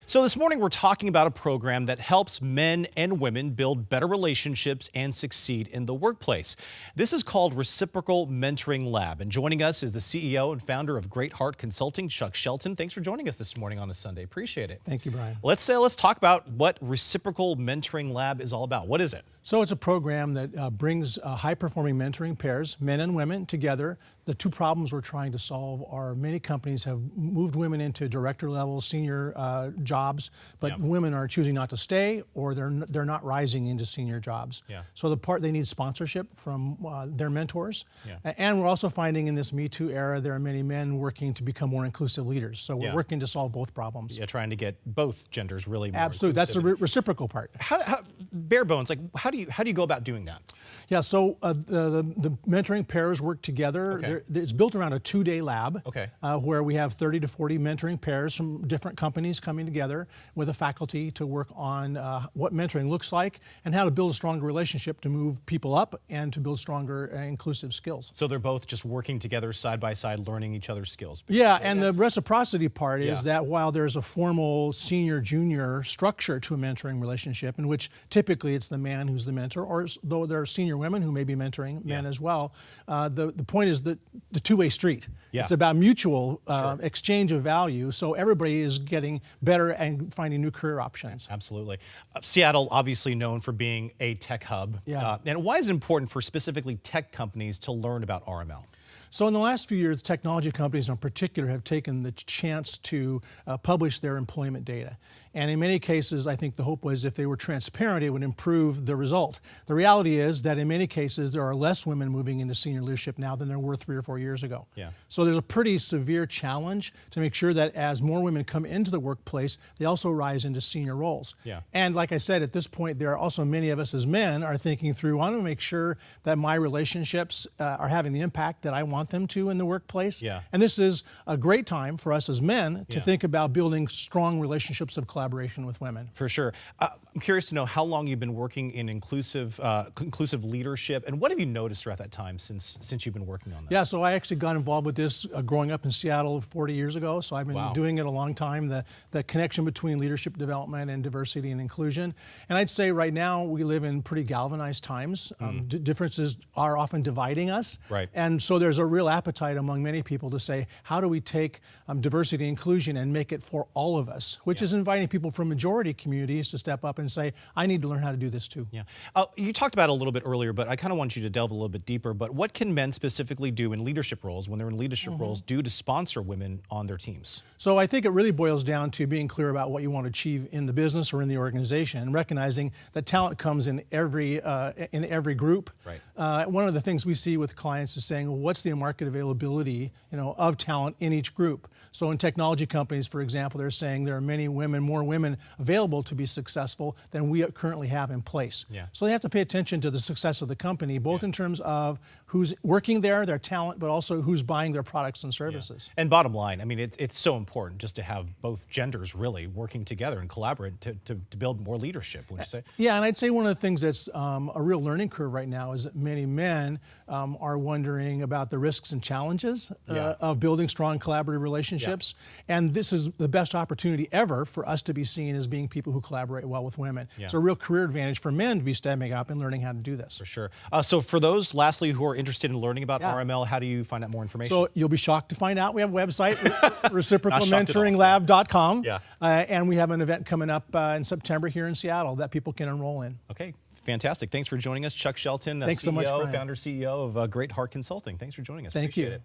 So this morning we're talking about a program that helps men and women build better relationships and succeed in the workplace. This is called Reciprocal Mentoring Lab, and joining us is the CEO and founder of Greatheart Consulting, Chuck Shelton. Thanks for joining us this morning on a Sunday. Appreciate it. Thank you, Brian. Let's talk about what Reciprocal Mentoring Lab is all about. What is it? So it's a program that brings high-performing mentoring pairs, men and women, together. The two problems we're trying to solve are many companies have moved women into director-level, senior jobs, but women are choosing not to stay, or they're not rising into senior jobs. So they need sponsorship from their mentors. And we're also finding in this Me Too era, there are many men working to become more inclusive leaders. So we're working to solve both problems. Trying to get both genders really more Absolutely, that's the reciprocal part. How bare bones, like how do you go about doing that? Yeah, so the mentoring pairs work together. It's built around a 2-day lab where we have 30 to 40 mentoring pairs from different companies coming together with a faculty to work on what mentoring looks like and how to build a stronger relationship to move people up and to build stronger inclusive skills. So they're both just working together side by side, learning each other's skills. Yeah, and the reciprocity part is that while there's a formal senior-junior structure to a mentoring relationship in which typically it's the man who's the mentor, or though there are senior women who may be mentoring men as well, the point is that the two-way street. It's about mutual exchange of value, so everybody is getting better and finding new career options. Absolutely. Seattle, obviously known for being a tech hub. And why is it important for specifically tech companies to learn about RML? So in the last few years, technology companies in particular have taken the chance to publish their employment data. And in many cases, I think the hope was if they were transparent, it would improve the result. The reality is that in many cases, there are less women moving into senior leadership now than there were 3 or 4 years ago. So there's a pretty severe challenge to make sure that as more women come into the workplace, they also rise into senior roles. And like I said, at this point, there are also many of us as men are thinking through, I want to make sure that my relationships are having the impact that I want them to in the workplace. And this is a great time for us as men to think about building strong relationships of collaboration with women. For sure. I'm curious to know how long you've been working in inclusive leadership, and what have you noticed throughout that time since you've been working on this? Yeah, so I actually got involved with this growing up in Seattle 40 years ago, so I've been doing it a long time, the connection between leadership development and diversity and inclusion. And I'd say right now we live in pretty galvanized times. Differences are often dividing us. And so there's a real appetite among many people to say, how do we take diversity and inclusion and make it for all of us, which is inviting people from majority communities to step up and say, I need to learn how to do this too. You talked about it a little bit earlier, but I kind of want you to delve a little bit deeper. But what can men specifically do in leadership roles, when they're in leadership roles, do to sponsor women on their teams? So I think it really boils down to being clear about what you want to achieve in the business or in the organization, and recognizing that talent comes in every group. One of the things we see with clients is saying, well, what's the market availability, of talent in each group? So in technology companies, for example, they're saying there are more women available to be successful than we currently have in place. So they have to pay attention to the success of the company, both in terms of who's working there, their talent, but also who's buying their products and services. And bottom line, I mean, it's so important just to have both genders really working together and collaborate to build more leadership, would you say? Yeah, and I'd say one of the things that's a real learning curve right now is that many men are wondering about the risks and challenges of building strong collaborative relationships. And this is the best opportunity ever for us to be seen as being people who collaborate well with women. It's a real career advantage for men to be stepping up and learning how to do this. For sure. So for those, lastly, who are interested in learning about RML, how do you find out more information? So you'll be shocked to find out we have a website, reciprocalmentoringlab.com, and we have an event coming up in September here in Seattle that people can enroll in. Okay. Fantastic. Thanks for joining us, Chuck Shelton, Thanks so much, Brian. founder, CEO of Greatheart Consulting. Thanks for joining us. Thank you. Appreciate it.